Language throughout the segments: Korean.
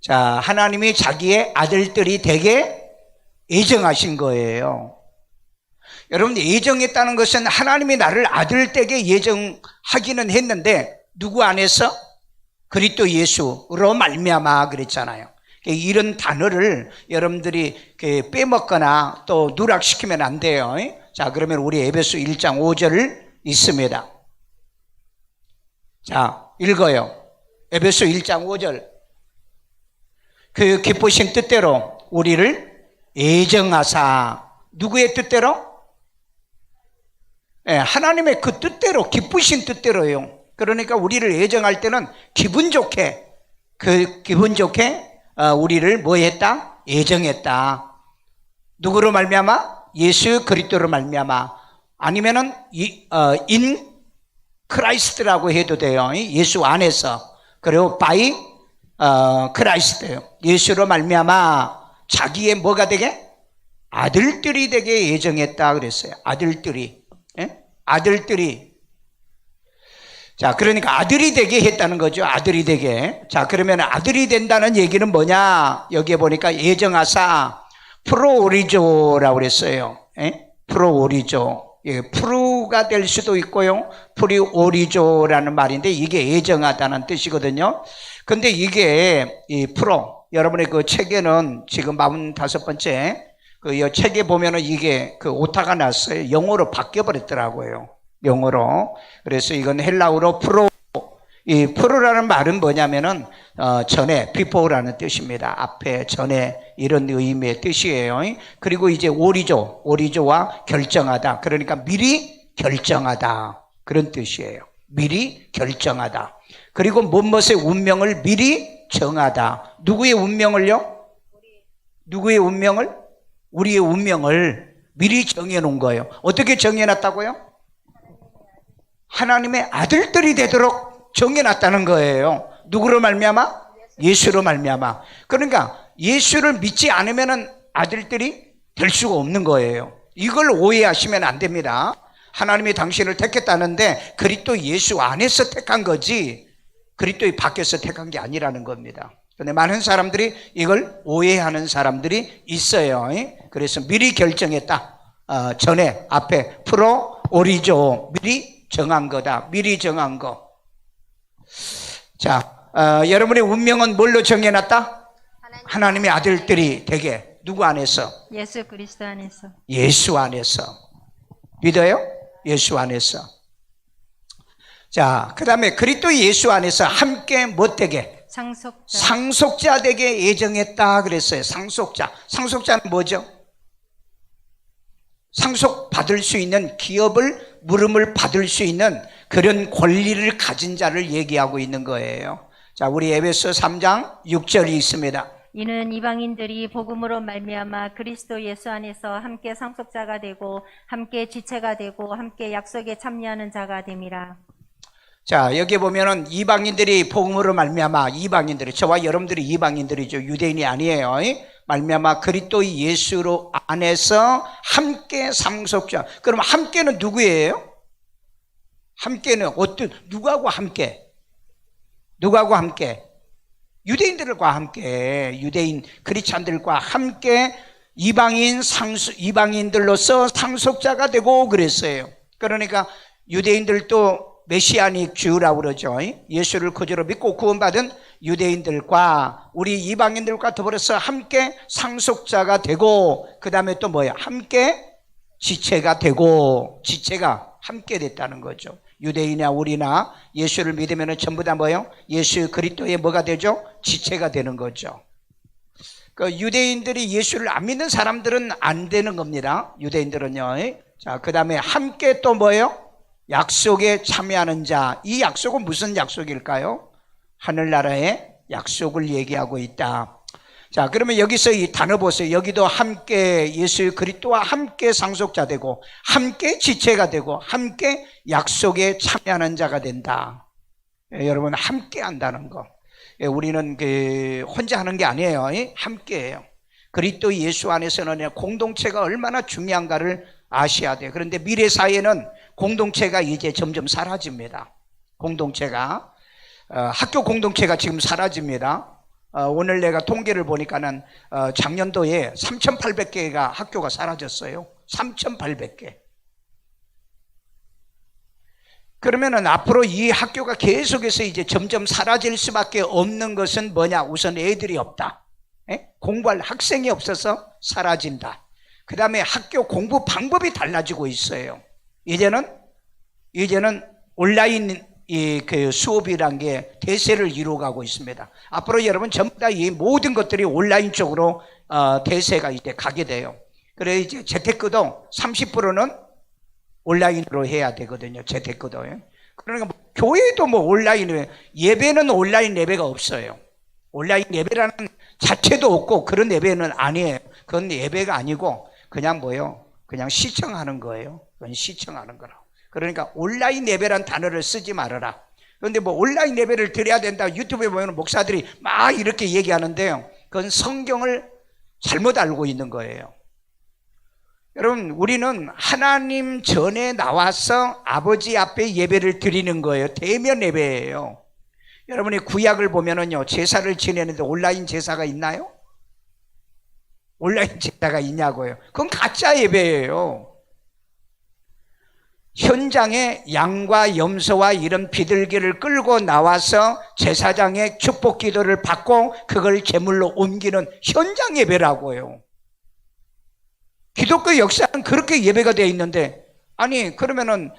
자, 하나님이 자기의 아들들이 되게 예정하신 거예요. 여러분, 예정했다는 것은 하나님이 나를 아들되게 예정하기는 했는데 누구 안에서? 그리스도 예수로 말미암아 그랬잖아요. 이런 단어를 여러분들이 빼먹거나 또 누락시키면 안 돼요. 자, 그러면 우리 에베소 1장 5절 있습니다. 자, 읽어요. 에베소 1장 5절. 그 기쁘신 뜻대로 우리를 예정하사. 누구의 뜻대로? 네, 하나님의 그 뜻대로, 기쁘신 뜻대로요. 그러니까 우리를 예정할 때는 기분 좋게, 우리를 뭐 했다? 예정했다. 누구로 말미암아? 예수 그리스도로 말미암아. 아니면은 인 크라이스트라고 해도 돼요. 예수 안에서. 그리고 바이 크라이스트예요. 예수로 말미암아 자기의 뭐가 되게? 아들들이 되게 예정했다 그랬어요. 아들들이. 예? 아들들이. 자, 그러니까 아들이 되게 했다는 거죠. 아들이 되게. 자, 그러면 아들이 된다는 얘기는 뭐냐? 여기에 보니까 예정하사 프로오리조라고 그랬어요. 예? 프로오리조. 예, 프루가 될 수도 있고요. 프리오리조라는 말인데 이게 예정하다는 뜻이거든요. 근데 이게 이 프로, 여러분의 그 책에는 지금 45번째 그 책에 보면은 이게 그 오타가 났어요. 영어로 바뀌어버렸더라고요. 영어로. 그래서 이건 헬라어로 프로. 이 프로라는 말은 뭐냐면은 전에, before라는 뜻입니다. 앞에, 전에, 이런 의미의 뜻이에요. 그리고 이제 오리조와 결정하다. 그러니까 미리 결정하다. 그런 뜻이에요. 미리 결정하다. 그리고 무엇의 운명을 미리 정하다. 누구의 운명을요? 누구의 운명을? 우리의 운명을 미리 정해놓은 거예요. 어떻게 정해놨다고요? 하나님의 아들들이 되도록 정해놨다는 거예요. 누구로 말미암아? 예수로 말미암아. 그러니까 예수를 믿지 않으면 아들들이 될 수가 없는 거예요. 이걸 오해하시면 안 됩니다. 하나님이 당신을 택했다는데 그리스도 예수 안에서 택한 거지 그리스도 밖에서 택한 게 아니라는 겁니다. 그런데 많은 사람들이 이걸 오해하는 사람들이 있어요. 그래서 미리 결정했다. 전에, 앞에, 프로, 오리조, 미리 정한 거다. 미리 정한 거. 자, 여러분의 운명은 뭘로 정해놨다? 하나님의 아들들이 되게. 누구 안에서? 예수 그리스도 안에서. 예수 안에서. 믿어요? 예수 안에서. 자, 그 다음에 그리스도 예수 안에서 함께 뭐 되게? 상속자 되게 예정했다 그랬어요. 상속자. 상속자는 뭐죠? 상속받을 수 있는, 기업을, 물음을 받을 수 있는 그런 권리를 가진 자를 얘기하고 있는 거예요. 자, 우리 에베소 3장 6절이 있습니다. 이는 이방인들이 복음으로 말미암아 그리스도 예수 안에서 함께 상속자가 되고 함께 지체가 되고 함께 약속에 참여하는 자가 됨이라. 자, 여기 보면은 이방인들이 복음으로 말미암아, 이방인들이, 저와 여러분들이 이방인들이죠. 유대인이 아니에요. 말미암아 그리스도 예수로 안에서 함께 상속자. 그럼 함께는 누구예요? 함께는 누구하고 함께? 누구하고 함께? 유대인들과 함께, 유대인 크리스찬들과 함께 이방인들로서 상속자가 되고 그랬어요. 그러니까 유대인들도 메시아닉 주라고 그러죠. 예수를 구주로 믿고 구원받은 유대인들과 우리 이방인들과 더불어서 함께 상속자가 되고, 그 다음에 또 뭐야? 함께 지체가 되고, 지체가 함께 됐다는 거죠. 유대인이나 우리나 예수를 믿으면 전부 다 뭐예요? 예수 그리스도의 뭐가 되죠? 지체가 되는 거죠. 그 유대인들이 예수를 안 믿는 사람들은 안 되는 겁니다. 유대인들은요. 자, 그 다음에 함께 또 뭐예요? 약속에 참여하는 자. 이 약속은 무슨 약속일까요? 하늘나라의 약속을 얘기하고 있다. 자, 그러면 여기서 이 단어 보세요. 여기도 함께 예수 그리스도와 함께 상속자 되고 함께 지체가 되고 함께 약속에 참여하는 자가 된다. 여러분, 함께 한다는 거. 우리는 혼자 하는 게 아니에요. 함께해요. 그리스도 예수 안에서는 공동체가 얼마나 중요한가를 아셔야 돼요. 그런데 미래 사회는 공동체가 이제 점점 사라집니다. 공동체가 학교 공동체가 지금 사라집니다. 오늘 내가 통계를 보니까는 작년도에 3,800개가 학교가 사라졌어요. 3,800개. 그러면은 앞으로 이 학교가 계속해서 이제 점점 사라질 수밖에 없는 것은 뭐냐? 우선 애들이 없다. 공부할 학생이 없어서 사라진다. 그 다음에 학교 공부 방법이 달라지고 있어요. 이제는 온라인 그 수업이란 게 대세를 이루어가고 있습니다. 앞으로 여러분 전부 다 이 모든 것들이 온라인 쪽으로 대세가 이제 가게 돼요. 그래 이제 재테크도 30%는 온라인으로 해야 되거든요. 재테크도. 그러니까 교회도 온라인, 예배는 온라인 예배가 없어요. 온라인 예배라는 자체도 없고 그런 예배는 아니에요. 그건 예배가 아니고 그냥 그냥 시청하는 거예요. 그건 시청하는 거라고. 그러니까 온라인 예배란 단어를 쓰지 말아라. 그런데 온라인 예배를 드려야 된다. 유튜브에 보면 목사들이 막 이렇게 얘기하는데요. 그건 성경을 잘못 알고 있는 거예요. 여러분, 우리는 하나님 전에 나와서 아버지 앞에 예배를 드리는 거예요. 대면 예배예요. 여러분이 구약을 보면은요, 제사를 지내는데 온라인 제사가 있나요? 온라인 제사가 있냐고요. 그건 가짜 예배예요. 현장에 양과 염소와 이런 비둘기를 끌고 나와서 제사장의 축복 기도를 받고 그걸 제물로 옮기는 현장 예배라고요. 기독교 역사는 그렇게 예배가 되어 있는데, 아니 그러면은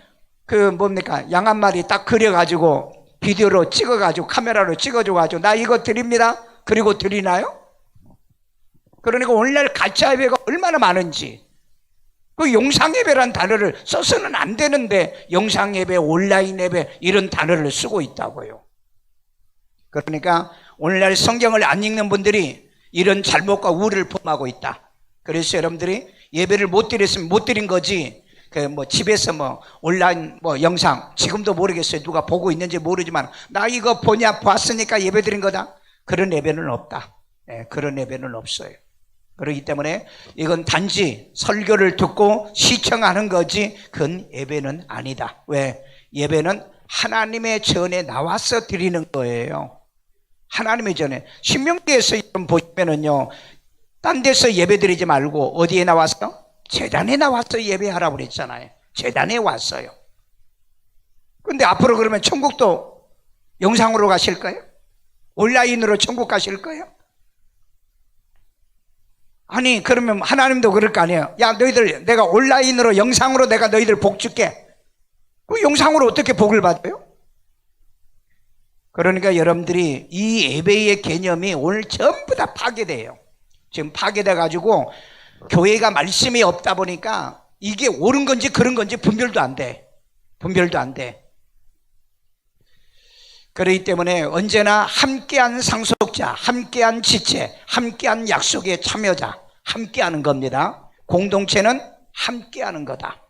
양 한 마리 딱 그려가지고 비디오로 찍어가지고 카메라로 찍어줘가지고 나 이거 드립니다. 그리고 드리나요? 그러니까 오늘날 가짜 예배가 얼마나 많은지. 그 영상예배란 단어를 써서는 안 되는데 영상예배, 온라인 예배 이런 단어를 쓰고 있다고요. 그러니까 오늘날 성경을 안 읽는 분들이 이런 잘못과 우를 범하고 있다. 그래서 여러분들이 예배를 못 드렸으면 못 드린 거지, 집에서 온라인 영상, 지금도 모르겠어요. 누가 보고 있는지 모르지만, 나 이거 봤으니까 예배 드린 거다. 그런 예배는 없다. 그런 예배는 없어요. 그렇기 때문에 이건 단지 설교를 듣고 시청하는 거지, 그건 예배는 아니다. 왜? 예배는 하나님의 전에 나와서 드리는 거예요. 하나님의 전에. 신명기에서 보시면은요, 딴 데서 예배 드리지 말고 어디에 나왔어? 제단에 나와서 예배하라고 그랬잖아요. 제단에 왔어요. 근데 앞으로 그러면 천국도 영상으로 가실 거예요? 온라인으로 천국 가실 거예요? 아니 그러면 하나님도 그럴 거 아니에요. 야, 너희들 내가 온라인으로 영상으로 내가 너희들 복 줄게. 그 영상으로 어떻게 복을 받아요? 그러니까 여러분들이 이 예배의 개념이 오늘 전부 다 파괴돼요. 지금 파괴돼 가지고 교회가 말씀이 없다 보니까 이게 옳은 건지 그런 건지 분별도 안 돼. 분별도 안 돼. 그렇기 때문에 언제나 함께한 상속자, 함께한 지체, 함께한 약속의 참여자, 함께하는 겁니다. 공동체는 함께하는 거다.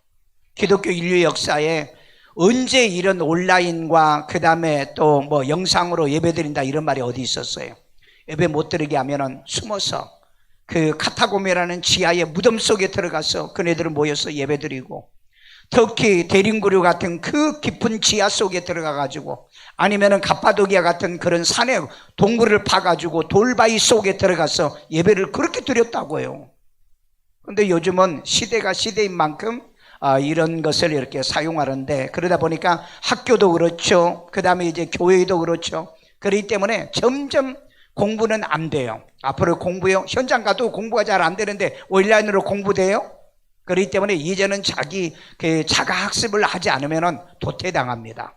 기독교 인류 역사에 언제 이런 온라인과 그 다음에 또 영상으로 예배드린다 이런 말이 어디 있었어요? 예배 못 드리게 하면은 숨어서 그 카타고메라는 지하의 무덤 속에 들어가서 그네들은 모여서 예배드리고, 터키 대림구류 같은 그 깊은 지하 속에 들어가가지고, 아니면은 갑바도기아 같은 그런 산에 동굴을 파가지고 돌바위 속에 들어가서 예배를 그렇게 드렸다고요. 근데 요즘은 시대가 시대인 만큼 이런 것을 이렇게 사용하는데, 그러다 보니까 학교도 그렇죠. 그 다음에 이제 교회도 그렇죠. 그렇기 때문에 점점 공부는 안 돼요. 앞으로 공부요. 현장 가도 공부가 잘 안 되는데 온라인으로 공부돼요? 그렇기 때문에 이제는 자가 학습을 하지 않으면 도태당합니다.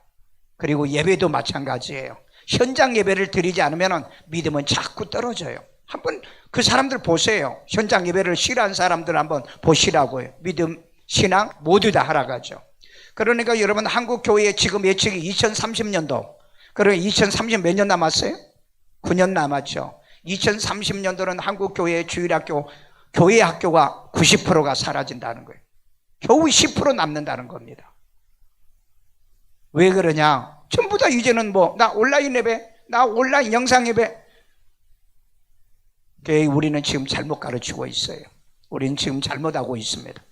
그리고 예배도 마찬가지예요. 현장 예배를 드리지 않으면 믿음은 자꾸 떨어져요. 한번 그 사람들 보세요. 현장 예배를 싫어하는 사람들 한번 보시라고요. 믿음, 신앙 모두 다 하락하죠. 그러니까 여러분 한국 교회의 지금 예측이 2030년도. 그러면 2030 몇 년 남았어요? 9년 남았죠. 2030년도는 한국 교회의 주일학교, 교회 학교가 90%가 사라진다는 거예요. 겨우 10% 남는다는 겁니다. 왜 그러냐? 전부 다 이제는 나 온라인 예배, 나 온라인 영상 예배. 우리는 지금 잘못 가르치고 있어요. 우리는 지금 잘못하고 있습니다.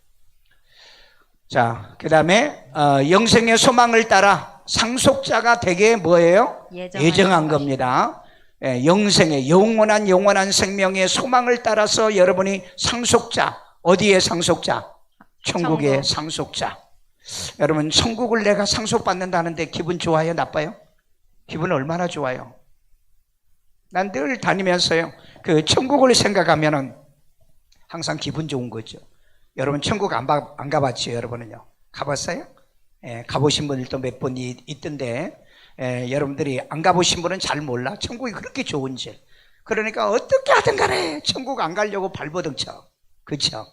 자, 그 다음에 영생의 소망을 따라 상속자가 되게 뭐예요? 예정한 겁니다. 영생의 영원한 생명의 소망을 따라서 여러분이 상속자, 어디의 상속자? 천국의 상속자. 여러분, 천국을 내가 상속받는다는데 기분 좋아요, 나빠요? 기분 얼마나 좋아요? 난 늘 다니면서요, 그 천국을 생각하면은 항상 기분 좋은 거죠. 여러분, 천국 안 가봤죠, 여러분은요? 가봤어요? 가보신 분들도 몇 분 있던데, 여러분들이 안 가보신 분은 잘 몰라. 천국이 그렇게 좋은지. 그러니까 어떻게 하든 간에 천국 안 가려고 발버둥 쳐. 그쵸?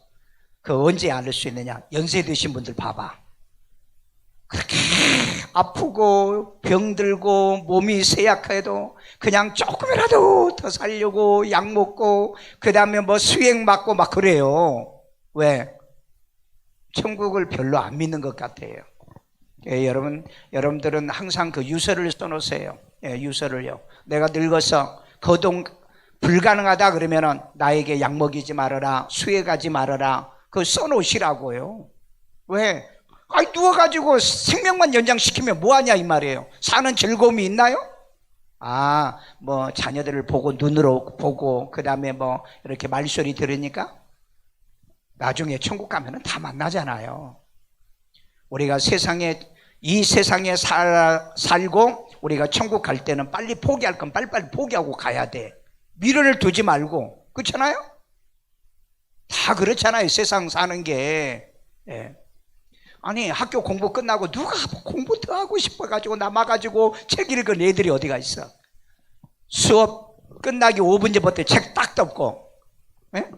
그 언제 알 수 있느냐? 연세 드신 분들 봐봐. 그렇게 아프고 병들고 몸이 쇠약해도 그냥 조금이라도 더 살려고 약 먹고 그 다음에 뭐 수액 맞고 막 그래요. 왜? 천국을 별로 안 믿는 것 같아요. 여러분들은 항상 그 유서를 써놓으세요. 유서를요. 내가 늙어서 거동 불가능하다 그러면은 나에게 약 먹이지 말아라, 수액하지 말아라. 그거 써놓으시라고요. 왜? 아니, 누워가지고 생명만 연장시키면 뭐하냐 이 말이에요. 사는 즐거움이 있나요? 뭐 자녀들을 보고 눈으로 보고 그 다음에 뭐 이렇게 말소리 들으니까 나중에 천국 가면은 다 만나잖아요. 우리가 이 세상에 살고 우리가 천국 갈 때는 빨리 포기할 건 빨리빨리 포기하고 가야 돼. 미련을 두지 말고. 그렇잖아요? 다 그렇잖아요, 세상 사는 게. 아니, 학교 공부 끝나고 누가 공부 더 하고 싶어가지고 남아가지고 책 읽은 애들이 어디가 있어? 수업 끝나기 5분 전부터 책 딱 덮고,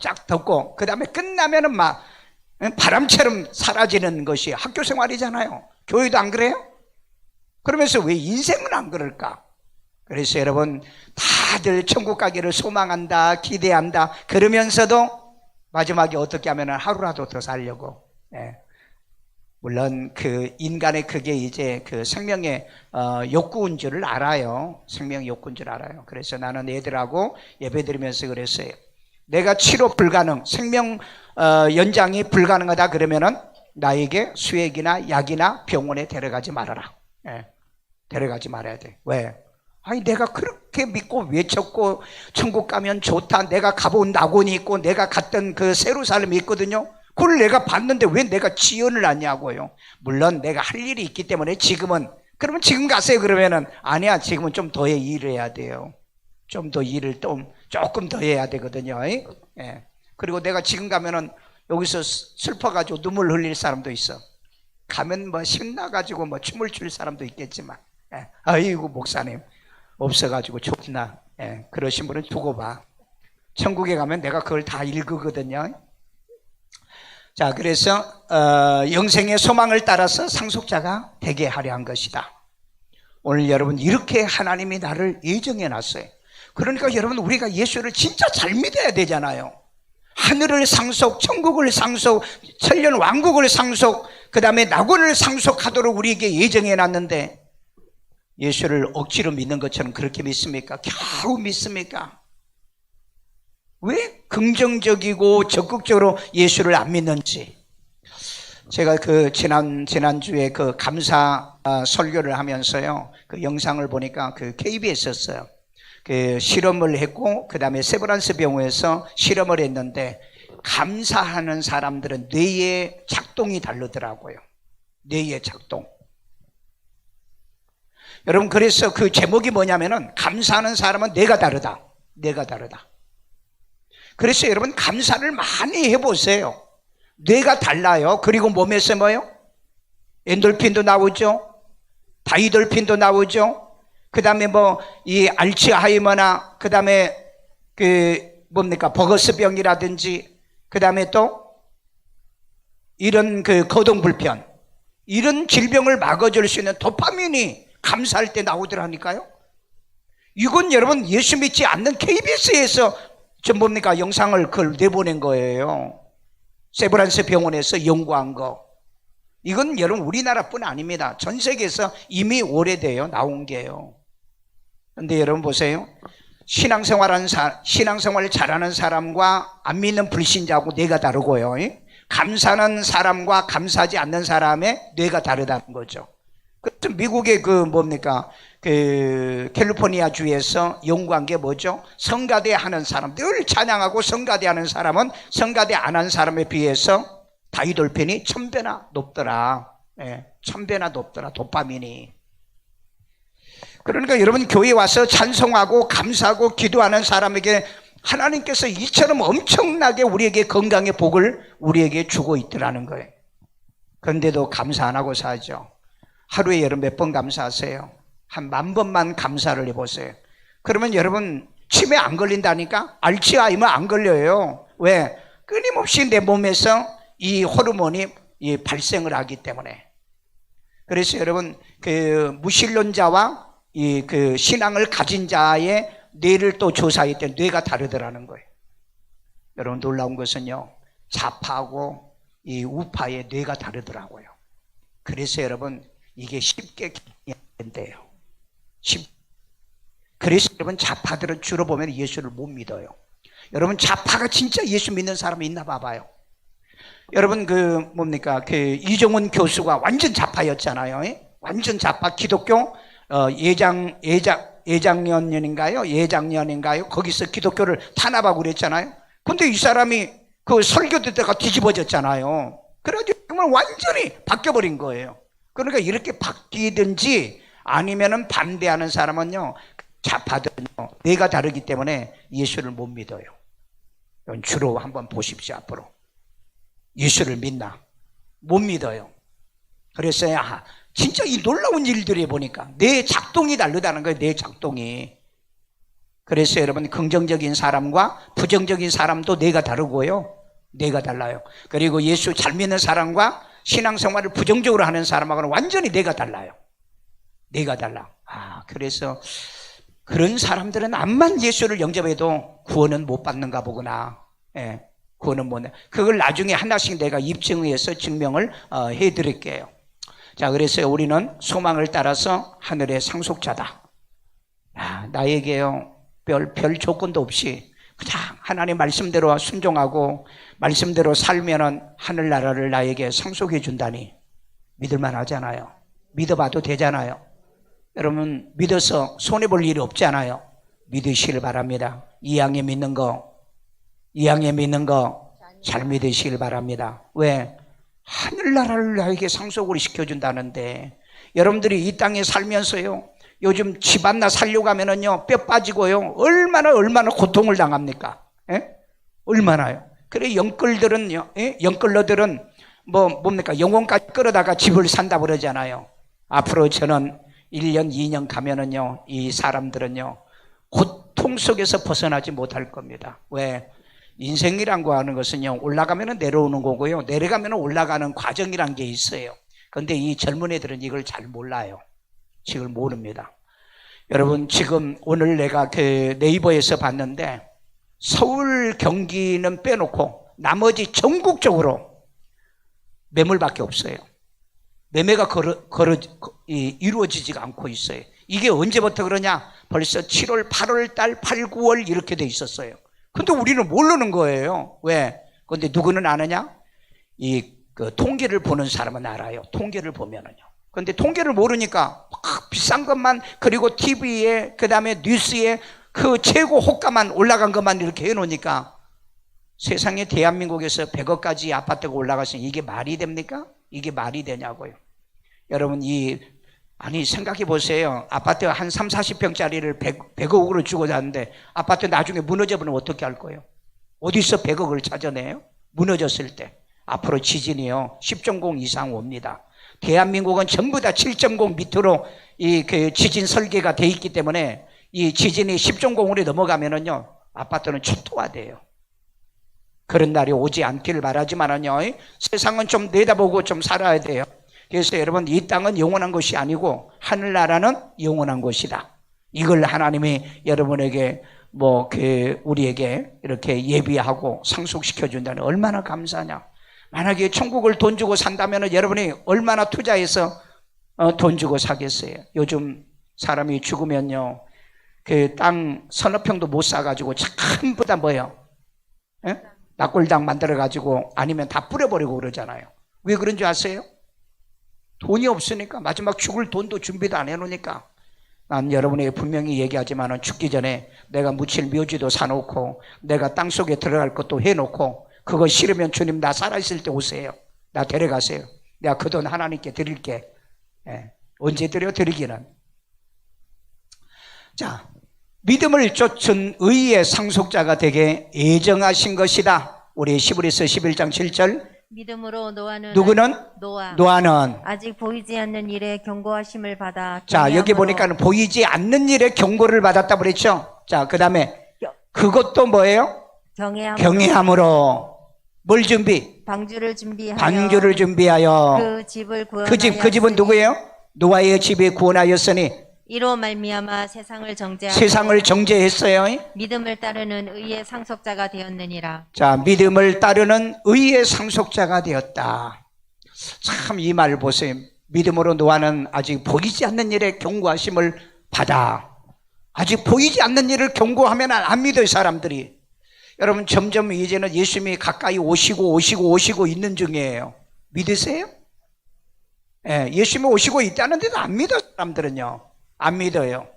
쫙 덮고, 그 다음에 끝나면은 막 바람처럼 사라지는 것이 학교 생활이잖아요. 교회도 안 그래요? 그러면서 왜 인생은 안 그럴까? 그래서 여러분, 다들 천국 가기를 소망한다, 기대한다. 그러면서도 마지막에 어떻게 하면 하루라도 더 살려고. 물론 그 인간의 그게 이제 그 생명의 욕구인 줄 알아요. 생명의 욕구인 줄 알아요. 그래서 나는 애들하고 예배드리면서 그랬어요. 내가 치료 불가능, 생명 연장이 불가능하다 그러면은 나에게 수액이나 약이나 병원에 데려가지 말아라. 데려가지 말아야 돼. 왜? 아니, 내가 그렇게 믿고 외쳤고 천국 가면 좋다, 내가 가본 낙원이 있고 내가 갔던 그 세루살렘이 있거든요. 그걸 내가 봤는데 왜 내가 지연을 하냐고요. 물론 내가 할 일이 있기 때문에 지금은, 그러면 지금 가세요 그러면은 아니야, 지금은 좀 더 일을 해야 돼요. 좀 더 일을 조금 더 해야 되거든요. 그리고 내가 지금 가면은 여기서 슬퍼가지고 눈물 흘릴 사람도 있어. 가면 뭐 신나가지고 뭐 춤을 출 사람도 있겠지만, 아이고 목사님 없어가지고 좋구나. 그러신 분은 두고 봐. 천국에 가면 내가 그걸 다 읽거든요. 자, 그래서 영생의 소망을 따라서 상속자가 되게 하려 한 것이다. 오늘 여러분, 이렇게 하나님이 나를 예정해 놨어요. 그러니까 여러분, 우리가 예수를 진짜 잘 믿어야 되잖아요. 하늘을 상속, 천국을 상속, 천년 왕국을 상속, 그 다음에 낙원을 상속하도록 우리에게 예정해 놨는데 예수를 억지로 믿는 것처럼 그렇게 믿습니까? 겨우 믿습니까? 왜 긍정적이고 적극적으로 예수를 안 믿는지. 제가 그 지난주에 그 감사 설교를 하면서요, 그 영상을 보니까 그 KBS였어요. 그 실험을 했고, 그 다음에 세브란스 병원에서 실험을 했는데, 감사하는 사람들은 뇌의 작동이 다르더라고요. 뇌의 작동. 여러분, 그래서 그 제목이 뭐냐면은, 감사하는 사람은 뇌가 다르다. 뇌가 다르다. 그래서 여러분, 감사를 많이 해보세요. 뇌가 달라요. 그리고 몸에서 뭐요? 엔돌핀도 나오죠. 다이돌핀도 나오죠. 그 다음에 뭐, 이 알츠하이머나, 그 다음에 버거스병이라든지, 그 다음에 또, 이런 그 거동불편, 이런 질병을 막아줄 수 있는 도파민이 감사할 때 나오더라니까요. 이건 여러분, 예수 믿지 않는 KBS에서 영상을 그걸 내보낸 거예요. 세브란스 병원에서 연구한 거. 이건 여러분, 우리나라뿐 아닙니다. 전 세계에서 이미 오래돼요. 나온 게요. 근데 여러분 보세요. 신앙생활 잘하는 사람과 안 믿는 불신자하고 뇌가 다르고요. 감사하는 사람과 감사하지 않는 사람의 뇌가 다르다는 거죠. 그래서 미국의 그 뭡니까? 그 캘리포니아 주에서 연구한 게 뭐죠? 성가대 하는 사람, 늘 찬양하고 성가대 하는 사람은 성가대 안 한 사람에 비해서 다이돌펜이 1000배나 높더라. 예, 1000배나 높더라, 도파민이. 그러니까 여러분 교회 와서 찬송하고 감사하고 기도하는 사람에게 하나님께서 이처럼 엄청나게 우리에게 건강의 복을 우리에게 주고 있더라는 거예요. 그런데도 감사 안 하고 사죠. 하루에 여러분 몇 번 감사하세요? 한 10,000번만 감사를 해보세요. 그러면 여러분 치매 안 걸린다니까? 알츠하이머 안 걸려요. 왜? 끊임없이 내 몸에서 이 호르몬이 발생을 하기 때문에. 그래서 여러분 그 무신론자와 이 그 신앙을 가진 자의 뇌를 또 조사했더니 뇌가 다르더라는 거예요. 여러분 놀라운 것은요, 좌파하고 이 우파의 뇌가 다르더라고요. 그래서 여러분 이게 쉽게 안 돼요. 그래서 여러분 좌파들은 주로 보면 예수를 못 믿어요. 여러분 좌파가 진짜 예수 믿는 사람이 있나 봐봐요. 여러분 그 뭡니까? 그 이정훈 교수가 완전 좌파였잖아요. 완전 좌파 기독교 예장년인가요? 거기서 기독교를 탄압하고 그랬잖아요. 근데 이 사람이 그 설교 듣다가 뒤집어졌잖아요. 그래가지고 정말 완전히 바뀌어버린 거예요. 그러니까 이렇게 바뀌든지 아니면은 반대하는 사람은요, 좌파들은요, 뇌가 다르기 때문에 예수를 못 믿어요. 주로 한번 보십시오, 앞으로. 예수를 믿나? 못 믿어요. 그래서 진짜 이 놀라운 일들이 보니까 내 작동이 다르다는 거예요. 내 작동이. 그래서 여러분 긍정적인 사람과 부정적인 사람도 뇌가 다르고요. 뇌가 달라요. 그리고 예수 잘 믿는 사람과 신앙생활을 부정적으로 하는 사람하고는 완전히 뇌가 달라요. 뇌가 달라. 그래서 그런 사람들은 암만 예수를 영접해도 구원은 못 받는가 보구나. 예, 구원은 못. 그걸 나중에 하나씩 내가 입증해서 증명을 해드릴게요. 자, 그래서 우리는 소망을 따라서 하늘의 상속자다. 나에게요, 별 조건도 없이 그냥 하나님 말씀대로 순종하고 말씀대로 살면은 하늘나라를 나에게 상속해 준다니 믿을만 하잖아요. 믿어봐도 되잖아요. 여러분 믿어서 손해볼 일이 없잖아요. 믿으시길 바랍니다. 이왕에 믿는 거 잘 믿으시길 바랍니다. 왜? 하늘나라를 나에게 상속을 시켜준다는데, 여러분들이 이 땅에 살면서요, 요즘 집 하나 살려고 하면은요, 뼈 빠지고요, 얼마나 고통을 당합니까? 예? 얼마나요? 그래, 영끌러들은 뭡니까? 영혼까지 끌어다가 집을 산다 그러잖아요. 앞으로 저는 1년, 2년 가면은요, 이 사람들은요, 고통 속에서 벗어나지 못할 겁니다. 왜? 인생이란 거 하는 것은요, 올라가면 내려오는 거고요, 내려가면 올라가는 과정이란 게 있어요. 그런데 이 젊은 애들은 이걸 잘 몰라요. 이걸 모릅니다. 여러분, 지금 오늘 내가 그 네이버에서 봤는데, 서울, 경기는 빼놓고 나머지 전국적으로 매물밖에 없어요. 매매가 이루어지지가 않고 있어요. 이게 언제부터 그러냐? 벌써 7월, 8월 달, 8, 9월 이렇게 돼 있었어요. 근데 우리는 모르는 거예요. 왜? 근데 누구는 아느냐? 그 통계를 보는 사람은 알아요. 통계를 보면은요. 근데 통계를 모르니까 비싼 것만, 그리고 TV에, 그 다음에 뉴스에 그 최고 호가만 올라간 것만 이렇게 해놓으니까 세상에 대한민국에서 100억까지 아파트가 올라갔으니 이게 말이 됩니까? 이게 말이 되냐고요. 여러분, 아니 생각해 보세요. 아파트 한 3, 40평짜리를 100억으로 주고 잤는데 아파트 나중에 무너져버리면 어떻게 할 거예요? 어디서 100억을 찾아내요? 무너졌을 때. 앞으로 지진이요 10.0 이상 옵니다. 대한민국은 전부 다 7.0 밑으로 그 지진 설계가 돼 있기 때문에 이 지진이 10.0으로 넘어가면은요, 아파트는 초토화돼요. 그런 날이 오지 않기를 바라지만은요, 세상은 좀 내다보고 좀 살아야 돼요. 그래서 여러분, 이 땅은 영원한 것이 아니고 하늘나라는 영원한 것이다. 이걸 하나님이 여러분에게 우리에게 이렇게 예비하고 상속시켜 준다는, 얼마나 감사하냐. 만약에 천국을 돈 주고 산다면 여러분이 얼마나 투자해서 돈 주고 사겠어요. 요즘 사람이 죽으면요, 그 땅 서너 평도 못 사가지고 전부 다 낙골당 만들어가지고 아니면 다 뿌려버리고 그러잖아요. 왜 그런 줄 아세요? 돈이 없으니까 마지막 죽을 돈도 준비도 안 해놓으니까 난 여러분에게 분명히 얘기하지만 죽기 전에 내가 묻힐 묘지도 사놓고 내가 땅속에 들어갈 것도 해놓고 그거 싫으면 주님 나 살아있을 때 오세요. 나 데려가세요. 내가 그 돈 하나님께 드릴게. 예. 언제 드리기는. 자, 믿음을 쫓은 의의 상속자가 되게 예정하신 것이다. 우리 시브리서 11장 7절. 믿음으로 노아는 노아는 아직 보이지 않는 일에 경고하심을 받아 자, 여기 보니까 보이지 않는 일에 경고를 받았다 그랬죠. 자, 그 다음에 그것도 뭐예요? 경외함으로 뭘 준비? 방주를 준비하여 그 집을 구원하였으니 그 집은 누구예요? 노아의 집이 구원하였으니 이로 말미암아 세상을 정죄했어요. 믿음을 따르는 의의 상속자가 되었느니라. 자, 믿음을 따르는 의의 상속자가 되었다. 참 이 말 보세요. 믿음으로 노아는 아직 보이지 않는 일에 경고하심을 받아. 아직 보이지 않는 일을 경고하면 안 믿어요, 사람들이. 여러분, 점점 이제는 예수님이 가까이 오시고 있는 중이에요. 믿으세요? 예, 예수님이 오시고 있다는데도 안 믿어, 사람들은요. 안 믿어요.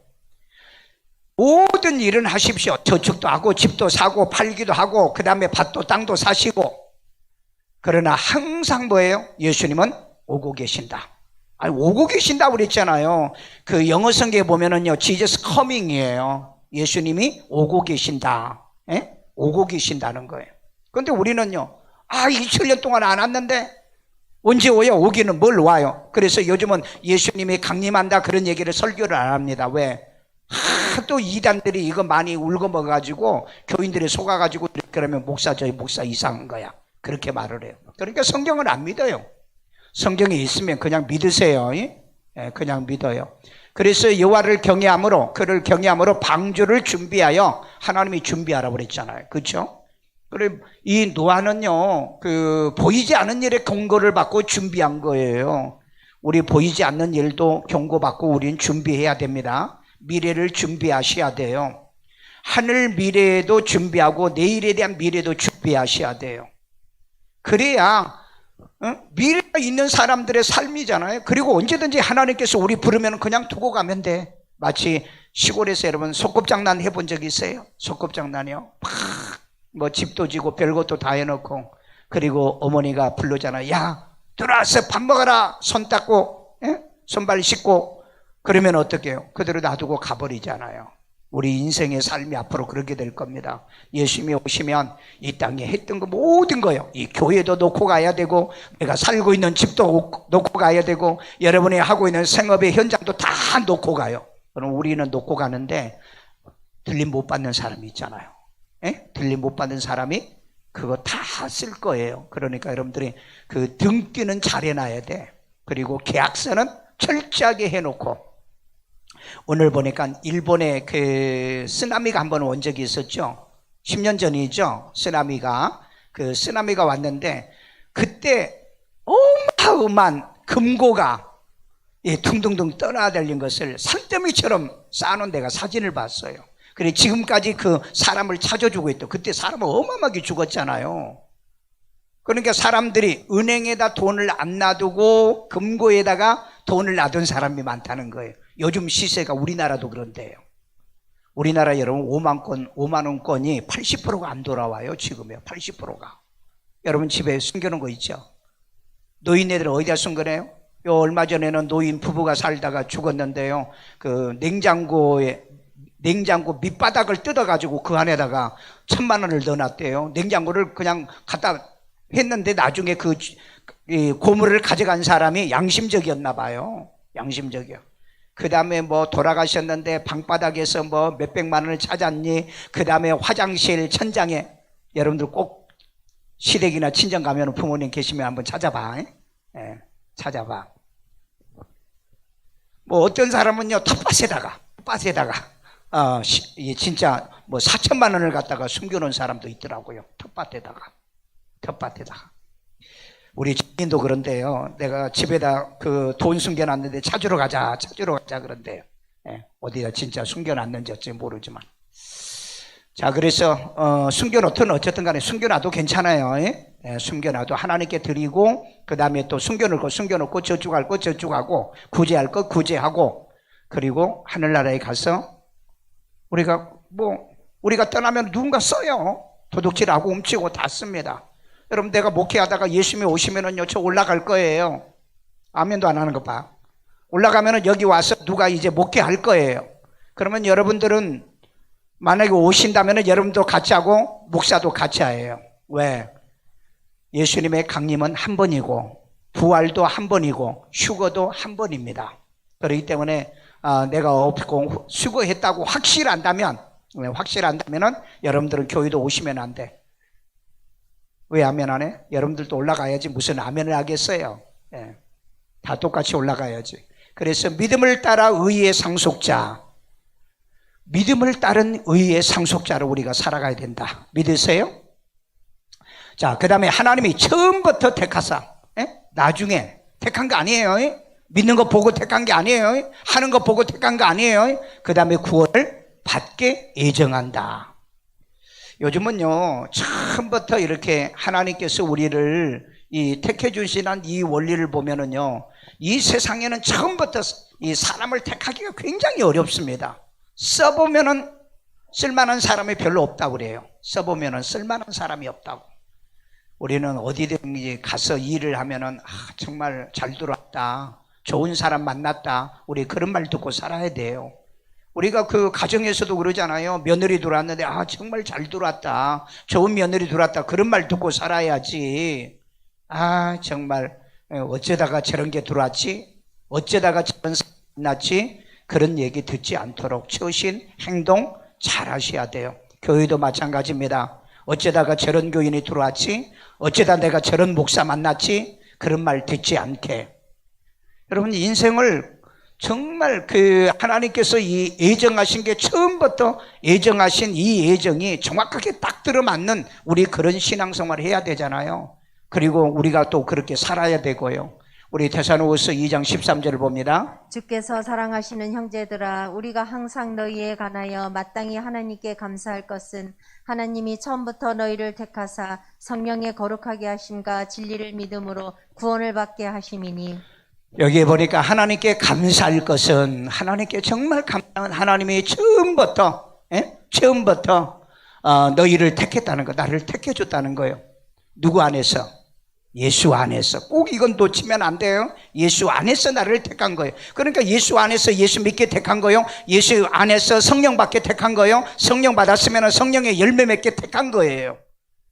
모든 일은 하십시오. 저축도 하고 집도 사고 팔기도 하고 그 다음에 밭도 땅도 사시고. 그러나 항상 뭐예요? 예수님은 오고 계신다. 아니, 오고 계신다고 그랬잖아요. 그 영어 성경에 보면은요, Jesus coming이에요. 예수님이 오고 계신다. 예? 오고 계신다는 거예요. 그런데 우리는요, 2000년 동안 안 왔는데 언제 오요? 오기는 뭘 와요? 그래서 요즘은 예수님이 강림한다 그런 얘기를 설교를 안 합니다. 왜? 하도 이단들이 이거 많이 울고 먹어가지고 교인들이 속아가지고 그러면 목사 이상한 거야. 그렇게 말을 해요. 그러니까 성경은 안 믿어요. 성경에 있으면 그냥 믿으세요. 그냥 믿어요. 그래서 여호와를 경외함으로 그를 경외함으로 방주를 준비하여 하나님이 준비하라고 그랬잖아요. 그렇죠? 그래 이 노아는요, 그 보이지 않는 일에 경고를 받고 준비한 거예요. 우리 보이지 않는 일도 경고받고 우리는 준비해야 됩니다. 미래를 준비하셔야 돼요. 하늘 미래에도 준비하고 내일에 대한 미래도 준비하셔야 돼요. 그래야 미래가 있는 사람들의 삶이잖아요. 그리고 언제든지 하나님께서 우리 부르면 그냥 두고 가면 돼. 마치 시골에서 여러분 소꿉장난 해본 적 있어요? 소꿉장난이요? 뭐 집도 지고 별것도 다 해놓고 그리고 어머니가 부르잖아요. 야, 들어와서 밥 먹어라. 손 닦고 손발 씻고. 그러면 어떻게 해요? 그대로 놔두고 가버리잖아요. 우리 인생의 삶이 앞으로 그렇게 될 겁니다. 예수님이 오시면 이 땅에 했던 거 모든 거요. 이 교회도 놓고 가야 되고 내가 살고 있는 집도 놓고 가야 되고 여러분이 하고 있는 생업의 현장도 다 놓고 가요. 그럼 우리는 놓고 가는데 들림 못 받는 사람이 있잖아요. 들림 못 받는 사람이 그거 다 쓸 거예요. 그러니까 여러분들이 그 등기는 잘 해놔야 돼. 그리고 계약서는 철저하게 해놓고. 오늘 보니까 일본에 그 쓰나미가 한번 온 적이 있었죠. 10년 전이죠. 쓰나미가 왔는데 그때 어마어마한 금고가 둥둥둥 떠나달린 것을 산더미처럼 쌓아놓은 데가 사진을 봤어요. 그래 지금까지 그 사람을 찾아주고 있다. 그때 사람은 어마어마하게 죽었잖아요. 그러니까 사람들이 은행에다 돈을 안 놔두고 금고에다가 돈을 놔둔 사람이 많다는 거예요. 요즘 시세가 우리나라도 그런데요. 우리나라 여러분 5만 원권이 80%가 안 돌아와요. 지금요. 80%가. 여러분 집에 숨겨놓은 거 있죠? 노인네들 어디다 숨겨내요? 얼마 전에는 노인 부부가 살다가 죽었는데요. 그 냉장고 밑바닥을 뜯어가지고 그 안에다가 1000만 원을 넣어놨대요. 냉장고를 그냥 갖다 했는데 나중에 그 고물을 가져간 사람이 양심적이었나 봐요. 양심적이요. 그 다음에 뭐 돌아가셨는데 방바닥에서 뭐 몇백만 원을 찾았니? 그 다음에 화장실 천장에 여러분들 꼭 시댁이나 친정 가면 부모님 계시면 한번 찾아봐. 찾아봐. 뭐 어떤 사람은요 텃밭에다가 진짜 뭐 4천만 원을 갖다가 숨겨놓은 사람도 있더라고요. 텃밭에다가. 우리 주인도 그런데요. 내가 집에다 그 돈 숨겨놨는데 찾으러 가자 그런데요. 어디다 진짜 숨겨놨는지 어찌 모르지만. 자, 그래서 숨겨놓든 어쨌든 간에 숨겨놔도 괜찮아요. 예, 숨겨놔도 하나님께 드리고 그 다음에 또 숨겨놓고 저축할 거 저축하고 구제할 거 구제하고 그리고 하늘나라에 가서 우리가 떠나면 누군가 써요. 도둑질하고 훔치고 다 씁니다. 여러분, 내가 목회하다가 예수님이 오시면은요, 저 올라갈 거예요. 아멘도 안 하는 거 봐. 올라가면은 여기 와서 누가 이제 목회할 거예요. 그러면 여러분들은 만약에 오신다면은 여러분도 같이 하고 목사도 같이 해요. 왜? 예수님의 강림은 한 번이고 부활도 한 번이고 휴거도 한 번입니다. 그렇기 때문에 내가 없고 수고했다고 확실한다면은 여러분들은 교회도 오시면 안 돼. 왜 아멘 안 해? 여러분들도 올라가야지 무슨 아멘을 하겠어요. 예, 다 똑같이 올라가야지. 그래서 믿음을 따라 의의 상속자, 믿음을 따른 의의 상속자로 우리가 살아가야 된다. 믿으세요? 자, 그 다음에 하나님이 처음부터 택하사, 나중에 택한 거 아니에요. 믿는 거 보고 택한 게 아니에요. 하는 거 보고 택한 거 아니에요. 그 다음에 구원을 받게 예정한다. 요즘은요, 처음부터 이렇게 하나님께서 우리를 이 택해 주시는 이 원리를 보면은요, 이 세상에는 처음부터 이 사람을 택하기가 굉장히 어렵습니다. 써보면은 쓸만한 사람이 별로 없다고 그래요. 써보면은 쓸만한 사람이 없다고. 우리는 어디든 가서 일을 하면은 정말 잘 들어왔다, 좋은 사람 만났다, 우리 그런 말 듣고 살아야 돼요. 우리가 그 가정에서도 그러잖아요. 며느리 들어왔는데 정말 잘 들어왔다, 좋은 며느리 들어왔다, 그런 말 듣고 살아야지. 정말 어쩌다가 저런 게 들어왔지, 어쩌다가 저런 사람 만났지, 그런 얘기 듣지 않도록 처신 행동 잘 하셔야 돼요. 교회도 마찬가지입니다. 어쩌다가 저런 교인이 들어왔지, 어쩌다 내가 저런 목사 만났지, 그런 말 듣지 않게. 여러분, 인생을 정말 하나님께서 이 예정하신 게 처음부터 예정하신 이 예정이 정확하게 딱 들어맞는 우리 그런 신앙생활을 해야 되잖아요. 그리고 우리가 또 그렇게 살아야 되고요. 우리 데살로니가서 2장 13절을 봅니다. 주께서 사랑하시는 형제들아, 우리가 항상 너희에 관하여 마땅히 하나님께 감사할 것은 하나님이 처음부터 너희를 택하사 성령의 거룩하게 하심과 진리를 믿음으로 구원을 받게 하심이니. 여기에 보니까 하나님께 감사할 것은, 하나님께 정말 감사한 하나님이 처음부터 너희를 택했다는 거, 나를 택해줬다는 거예요. 누구 안에서? 예수 안에서. 꼭 이건 놓치면 안 돼요. 예수 안에서 나를 택한 거예요. 그러니까 예수 안에서 예수 믿게 택한 거예요. 예수 안에서 성령 받게 택한 거예요. 성령 받았으면 성령의 열매 맺게 택한 거예요.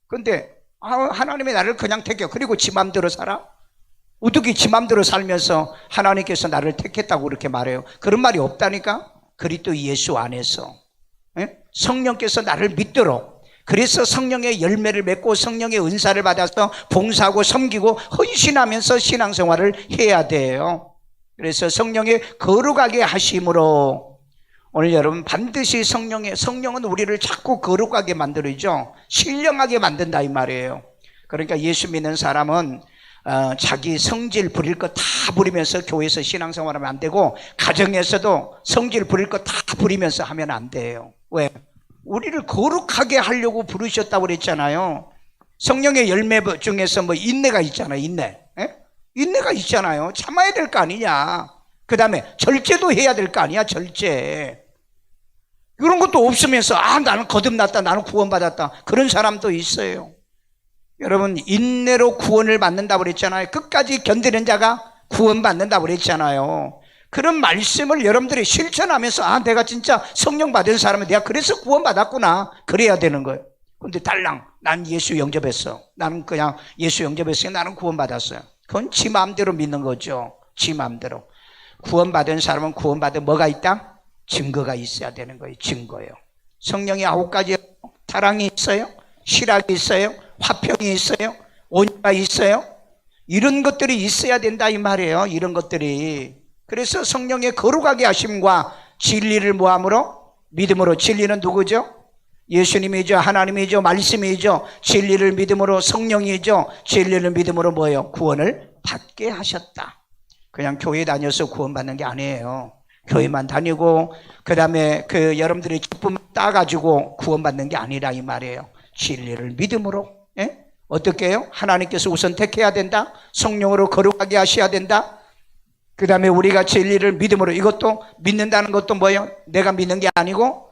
그런데 하나님이 나를 그냥 택해. 그리고 지 맘대로 살아? 어떻게 지 맘대로 살면서 하나님께서 나를 택했다고 그렇게 말해요? 그런 말이 없다니까. 그리스도 예수 안에서 성령께서 나를 믿도록, 그래서 성령의 열매를 맺고 성령의 은사를 받아서 봉사하고 섬기고 헌신하면서 신앙생활을 해야 돼요. 그래서 성령의 거룩하게 하심으로, 오늘 여러분 반드시 성령은 우리를 자꾸 거룩하게 만들죠. 신령하게 만든다 이 말이에요. 그러니까 예수 믿는 사람은 자기 성질 부릴 거 다 부리면서 교회에서 신앙생활하면 안 되고, 가정에서도 성질 부릴 거 다 부리면서 하면 안 돼요. 왜? 우리를 거룩하게 하려고 부르셨다고 그랬잖아요. 성령의 열매 중에서 인내가 있잖아요. 인내가 있잖아요. 참아야 될 거 아니냐. 그 다음에 절제도 해야 될 거 아니야. 절제. 이런 것도 없으면서 나는 거듭났다, 나는 구원받았다, 그런 사람도 있어요. 여러분, 인내로 구원을 받는다고 그랬잖아요. 끝까지 견디는 자가 구원받는다고 그랬잖아요. 그런 말씀을 여러분들이 실천하면서 내가 진짜 성령 받은 사람은 내가 그래서 구원받았구나, 그래야 되는 거예요. 근데 달랑 난 예수 영접했어, 나는 그냥 예수 영접했어요, 나는 구원받았어요. 그건 지 마음대로 믿는 거죠. 지 마음대로. 구원받은 사람은 구원받은 뭐가 있다? 증거가 있어야 되는 거예요. 증거예요. 성령이 9가지 사랑이 있어요, 실학이 있어요, 화평이 있어요, 온유가 있어요. 이런 것들이 있어야 된다 이 말이에요. 이런 것들이. 그래서 성령의 거룩하게 하심과 진리를 뭐함으로? 믿음으로. 진리는 누구죠? 예수님이죠. 하나님이죠. 말씀이죠. 진리를 믿음으로, 성령이죠. 진리를 믿음으로 뭐예요? 구원을 받게 하셨다. 그냥 교회 다녀서 구원받는 게 아니에요. 교회만 다니고 그 다음에 그 여러분들의 기쁨을 따가지고 구원받는 게 아니라 이 말이에요. 진리를 믿음으로, 예? 어떻게 해요? 하나님께서 우선 택해야 된다. 성령으로 거룩하게 하셔야 된다. 그 다음에 우리가 진리를 믿음으로, 이것도 믿는다는 것도 뭐예요? 내가 믿는 게 아니고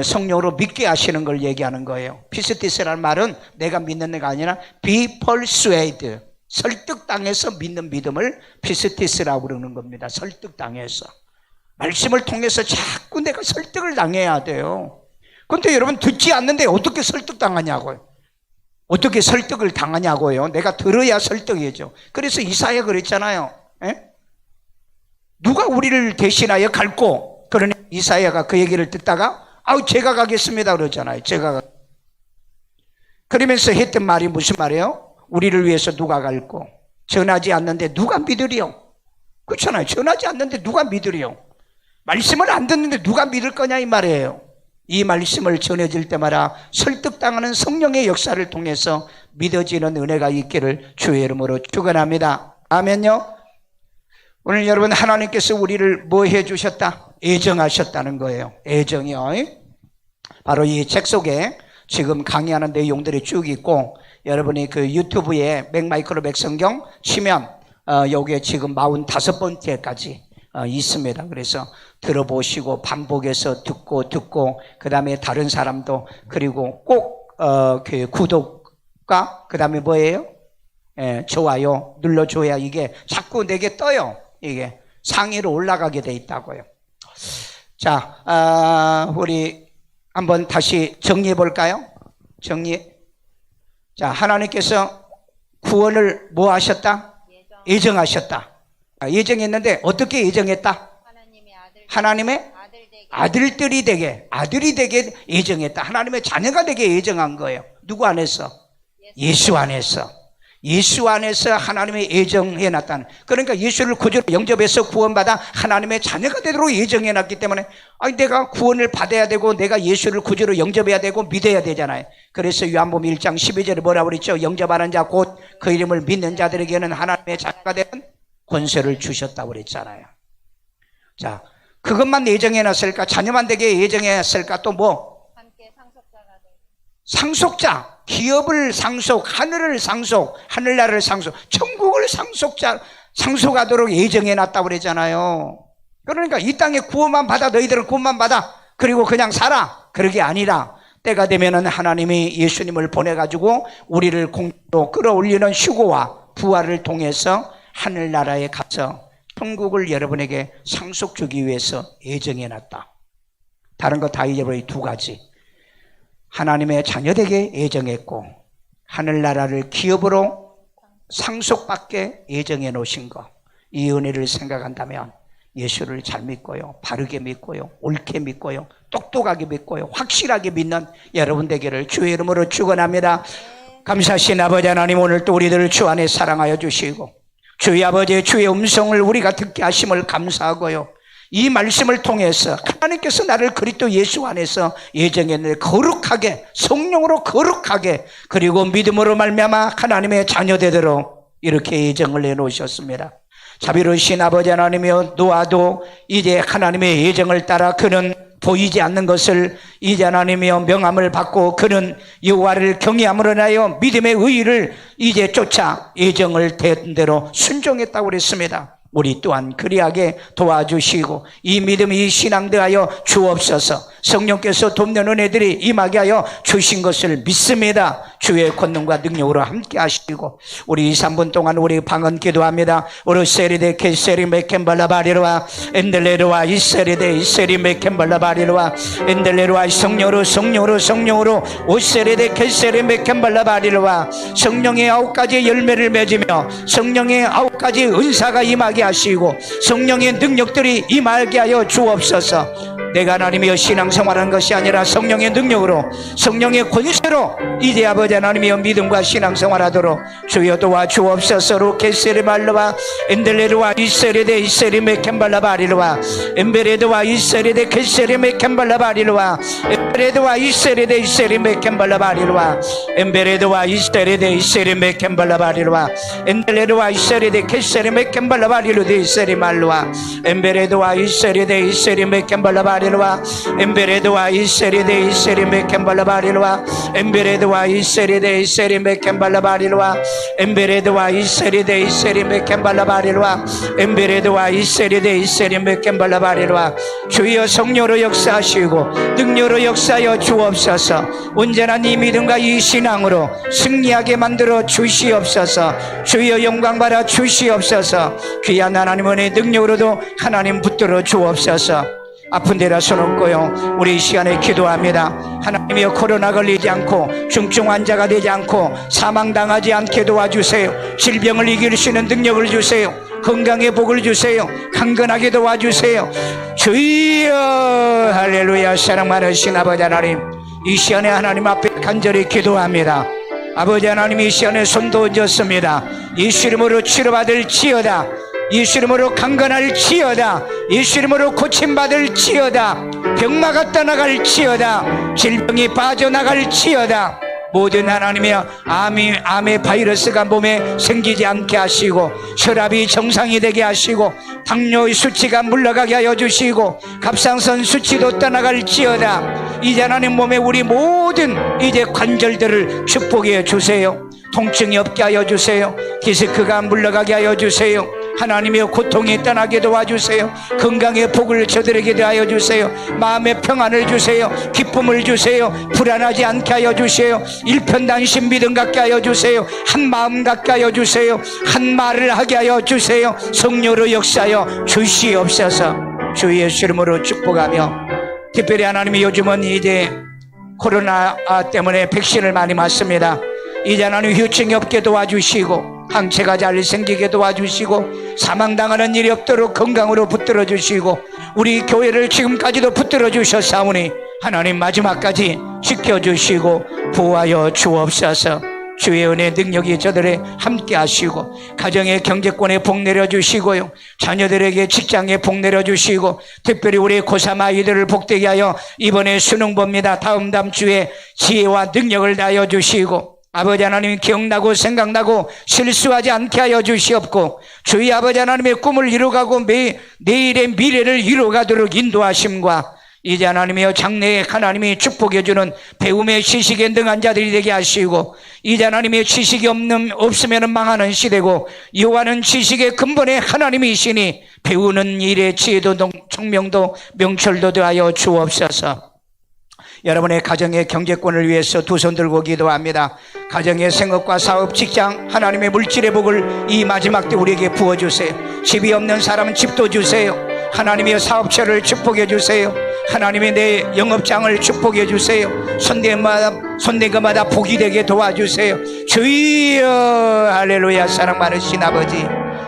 성령으로 믿게 하시는 걸 얘기하는 거예요. 피스티스라는 말은 내가 믿는 애가 아니라 be persuaded, 설득당해서 믿는 믿음을 피스티스라고 그러는 겁니다. 설득당해서. 말씀을 통해서 자꾸 내가 설득을 당해야 돼요. 그런데 여러분 듣지 않는데 어떻게 설득당하냐고요. 어떻게 설득을 당하냐고요. 내가 들어야 설득이죠. 그래서 이사야 그랬잖아요. 에? 누가 우리를 대신하여 갈고, 그러니 이사야가 그 얘기를 듣다가 아우 제가 가겠습니다 그러잖아요. 제가 그러면서 했던 말이 무슨 말이에요? 우리를 위해서 누가 갈고, 전하지 않는데 누가 믿으리요? 그렇잖아요. 전하지 않는데 누가 믿으리요? 말씀을 안 듣는데 누가 믿을 거냐 이 말이에요. 이 말씀을 전해질 때마다 설득당하는 성령의 역사를 통해서 믿어지는 은혜가 있기를 주의 이름으로 축원합니다. 아멘요. 오늘 여러분 하나님께서 우리를 뭐 해주셨다? 애정하셨다는 거예요. 애정이요. 바로 이 책 속에 지금 강의하는 내용들이 쭉 있고, 여러분이 그 유튜브에 맥마이크로 맥성경 치면 여기에 지금 45번째까지 있습니다. 그래서 들어보시고 반복해서 듣고 그 다음에 다른 사람도, 그리고 꼭 그 구독과 그 다음에 뭐예요? 좋아요 눌러줘야 이게 자꾸 내게 떠요. 이게 상위로 올라가게 돼 있다고요. 자, 우리 한번 다시 정리해 볼까요? 자, 하나님께서 구원을 뭐 하셨다? 예정하셨다. 예정했는데 어떻게 예정했다? 하나님의 아들이 되게 예정했다. 하나님의 자녀가 되게 예정한 거예요. 누구 안에서? 예수 안에서. 예수 안에서 하나님의 예정해 놨다는. 그러니까 예수를 구주로 영접해서 구원받아 하나님의 자녀가 되도록 예정해 놨기 때문에 내가 구원을 받아야 되고 내가 예수를 구주로 영접해야 되고 믿어야 되잖아요. 그래서 요한복음 1장 12절에 뭐라고 그랬죠? 영접하는 자 곧 그 이름을 믿는 자들에게는 하나님의 자녀가 되는 권세를 주셨다고 그랬잖아요. 자, 그것만 예정해 놨을까? 자녀만 되게 예정해 놨을까? 또 뭐? 함께 상속자가 되고. 상속자, 기업을 상속, 하늘을 상속, 하늘나라를 상속, 천국을 상속하도록 예정해 놨다고 그랬잖아요. 그러니까 이 땅에 구원만 받아, 너희들은 구원만 받아, 그리고 그냥 살아. 그러게 아니라 때가 되면은 하나님이 예수님을 보내가지고 우리를 공로 끌어올리는 휴거와 부활을 통해서 하늘나라에 가서 천국을 여러분에게 상속 주기 위해서 예정해 놨다. 다른 거 다 잊어버려. 두 가지. 하나님의 자녀되게 예정했고, 하늘나라를 기업으로 상속받게 예정해 놓으신 거. 이 은혜를 생각한다면 예수를 잘 믿고요, 바르게 믿고요, 옳게 믿고요, 똑똑하게 믿고요, 확실하게 믿는 여러분 되기를 주의 이름으로 축원합니다. 감사하신 아버지 하나님, 오늘 또 우리들을 주 안에 사랑하여 주시고 주의 아버지의 주의 음성을 우리가 듣게 하심을 감사하고요, 이 말씀을 통해서 하나님께서 나를 그리스도 예수 안에서 예정했는데 거룩하게, 성령으로 거룩하게, 그리고 믿음으로 말미암아 하나님의 자녀 되도록 이렇게 예정을 해놓으셨습니다. 자비로우신 아버지 하나님이여, 노아도 이제 하나님의 예정을 따라 그는 보이지 않는 것을 이제 하나님이여 명함을 받고 그는 여호와를 경외함으로 인하여 믿음의 의의를 이제 쫓아 예정을 된 대로 순종했다고 그랬습니다. 우리 또한 그리하게 도와주시고 이 믿음, 이 신앙 대하여 주옵소서. 성령께서 돕는 은혜들이 임하게 하여 주신 것을 믿습니다. 주의 권능과 능력으로 함께 하시고 우리 2, 3분 동안 우리 방언 기도합니다. 오르세리데 케세리 메켄발라바리로와 엔델레로와 이세리데 이세리 메켄발라바리로와 엔델레로와 성령으로 오세리데 케세리 메켄발라바리로와 성령의 9가지 열매를 맺으며 성령의 9가지 은사가 임하게 하시고 성령의 능력들이 임하게 하여 주옵소서. 내가 하나님이여 신앙생활하는 것이 아니라 성령의 능력으로 성령의 권세로 이제 아버지 하나님이여 믿음과 신앙생활하도록 주여 도와주옵소서. 루케세르 말로와 엔델레르와 이세레데 이세리 메켄발라 바리로와 엠베레드와 이세레데 케세리 메켄발라 바리로와 엠베레드와 이세레데 이세리 메켄발라 바리로와 엠베레드와 이세레데 이세리 메켄발라 바리로와 엔델레르와 이세레데 케세리 메켄발라 바리로데 이세리 말로와 엠베레드와 이세레데 이세리 메켄발라 바리로와 엠베레드와 이세레데 이세리 메켄발라 바리로와 엠베레드와 이세레데 이세리 메켄발라 바리로와 엠베레드와 이세레데 이세리 메켄발라 바리로와 엠베레드와 이세레데 이세리 메켄발라 바리로와 주여 성령으로 역사하시고 능력으로 역사하여 주옵소서. 언제나 네 믿음과 이 신앙으로 승리하게 만들어 주시옵소서. 주여 영광 받아 주시옵소서. 귀한 하나님 은혜 능력으로도 하나님 붙들어 주옵소서. 아픈 데라 손 없고요. 우리 이 시간에 기도합니다. 하나님이여 코로나 걸리지 않고 중증 환자가 되지 않고 사망당하지 않게 도와주세요. 질병을 이길 수 있는 능력을 주세요. 건강의 복을 주세요. 강건하게 도와주세요. 주여 할렐루야. 사랑 많으신 아버지 하나님, 이 시간에 하나님 앞에 간절히 기도합니다. 아버지 하나님, 이 시간에 손도 얹었습니다. 예수 이름으로 치료받을 지어다. 예수 이름으로 강건할 지어다. 예수 이름으로 고침받을 지어다. 병마가 떠나갈 지어다. 질병이 빠져나갈 지어다. 모든 하나님의 암의 바이러스가 몸에 생기지 않게 하시고 혈압이 정상이 되게 하시고 당뇨의 수치가 물러가게 하여 주시고 갑상선 수치도 떠나갈 지어다. 이제 하나님 몸에 우리 모든 이제 관절들을 축복해 주세요. 통증이 없게 하여 주세요. 디스크가 물러가게 하여 주세요. 하나님의 고통이 떠나게 도와주세요. 건강의 복을 저들에게 하여 주세요. 마음의 평안을 주세요. 기쁨을 주세요. 불안하지 않게 하여 주세요. 일편단심 믿음 갖게 하여 주세요. 한 마음 갖게 하여 주세요. 한 말을 하게 하여 주세요. 성령으로 역사하여 주시옵소서. 주 예수 이름으로 축복하며, 특별히 하나님이 요즘은 이제 코로나 때문에 백신을 많이 맞습니다. 이제 하나님 후유증이 없게 도와주시고 항체가 잘 생기게 도와주시고 사망당하는 일이 없도록 건강으로 붙들어 주시고 우리 교회를 지금까지도 붙들어 주셨사오니 하나님 마지막까지 지켜주시고 보호하여 주옵소서. 주의 은혜 능력이 저들에 함께 하시고 가정의 경제권에 복 내려주시고요, 자녀들에게 직장에 복 내려주시고 특별히 우리 고3 아이들을 복되게 하여 이번에 수능 봅니다. 다음 주에 지혜와 능력을 다하여 주시고 아버지 하나님 기억나고 생각나고 실수하지 않게 하여 주시옵고 주의 아버지 하나님의 꿈을 이루가고 내일의 미래를 이루가도록 인도하심과 이제 하나님이여 장래에 하나님이 축복해 주는 배움의 지식에 능한 자들이 되게 하시고 이제 하나님의 지식이 없으면 망하는 시대고 요하는 지식의 근본에 하나님이시니 배우는 일에 지혜도 총명도 명철도 더하여 주옵소서. 여러분의 가정의 경제권을 위해서 두 손 들고 기도합니다. 가정의 생업과 사업, 직장, 하나님의 물질의 복을 이 마지막 때 우리에게 부어주세요. 집이 없는 사람은 집도 주세요. 하나님의 사업처를 축복해 주세요. 하나님의 내 영업장을 축복해 주세요. 손대마다 복이 되게 도와주세요. 주여 할렐루야. 사랑 많으신 아버지,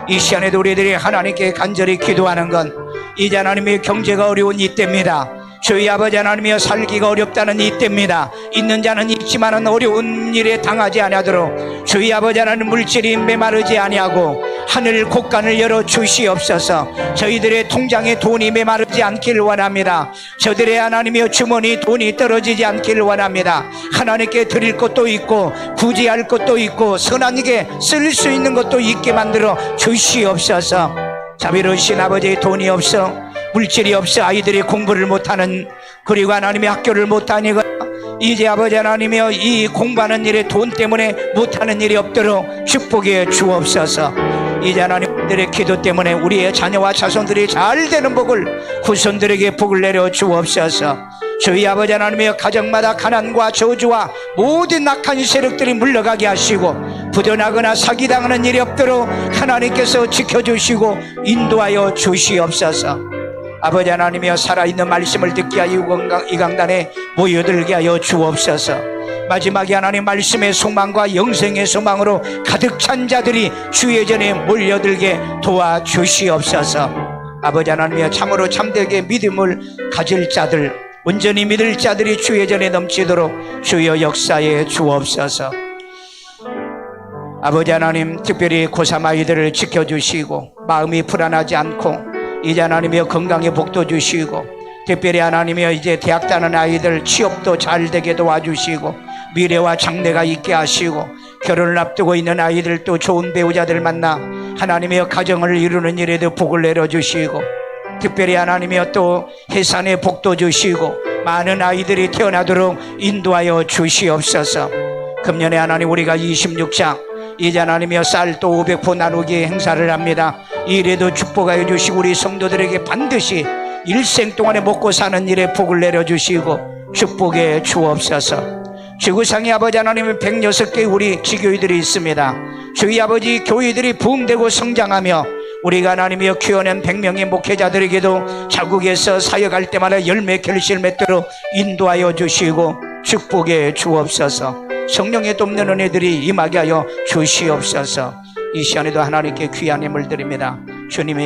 이 시간에도 우리들이 하나님께 간절히 기도하는 건 이제 하나님의 경제가 어려운 이때입니다. 주의 아버지 하나님이여 살기가 어렵다는 이때입니다. 있는 자는 있지만은 어려운 일에 당하지 아니하도록 주의 아버지 하나님 물질이 메마르지 아니하고 하늘 곳간을 열어 주시옵소서. 저희들의 통장에 돈이 메마르지 않기를 원합니다. 저들의 하나님이여 주머니 돈이 떨어지지 않기를 원합니다. 하나님께 드릴 것도 있고 구제할 것도 있고 선하게 쓸 수 있는 것도 있게 만들어 주시옵소서. 자비로우신 아버지, 돈이 없어, 물질이 없어 아이들이 공부를 못하는, 그리고 하나님의 학교를 못다니고 이제 아버지 하나님이여 이 공부하는 일에 돈 때문에 못하는 일이 없도록 축복해 주옵소서. 이제 하나님들의 기도 때문에 우리의 자녀와 자손들이 잘 되는 복을 후손들에게 복을 내려 주옵소서. 저희 아버지 하나님이여 가정마다 가난과 저주와 모든 악한 세력들이 물러가게 하시고 부도나거나 사기당하는 일이 없도록 하나님께서 지켜주시고 인도하여 주시옵소서. 아버지 하나님이여 살아있는 말씀을 듣게 하여 이 강단에 모여들게 하여 주옵소서. 마지막에 하나님 말씀의 소망과 영생의 소망으로 가득 찬 자들이 주의 전에 몰려들게 도와주시옵소서. 아버지 하나님이여 참으로 참되게 믿음을 가질 자들, 온전히 믿을 자들이 주의 전에 넘치도록 주여 역사에 주옵소서. 아버지 하나님, 특별히 고3 아이들을 지켜주시고 마음이 불안하지 않고 이제 하나님이여 건강에 복도 주시고, 특별히 하나님이여 이제 대학 다는 아이들 취업도 잘 되게 도와주시고 미래와 장래가 있게 하시고, 결혼을 앞두고 있는 아이들도 좋은 배우자들 만나 하나님이여 가정을 이루는 일에도 복을 내려주시고, 특별히 하나님이여 또 해산의 복도 주시고 많은 아이들이 태어나도록 인도하여 주시옵소서. 금년에 하나님 우리가 26장 이제 하나님이여 쌀도 500포 나누기 행사를 합니다. 이 일에도 축복하여 주시고 우리 성도들에게 반드시 일생 동안에 먹고 사는 일에 복을 내려주시고 축복해 주옵소서. 지구상의 아버지 하나님은 106개의 우리 지교회들이 있습니다. 저희 아버지 교회들이 부흥되고 성장하며 우리가 하나님이여 키워낸 100명의 목회자들에게도 자국에서 사역할 때마다 열매 결실 맺도록 인도하여 주시고 축복해 주옵소서. 성령의 돕는 은혜들이 임하게 하여 주시옵소서. 이 시간에도 하나님께 귀한 힘을 드립니다. 주님의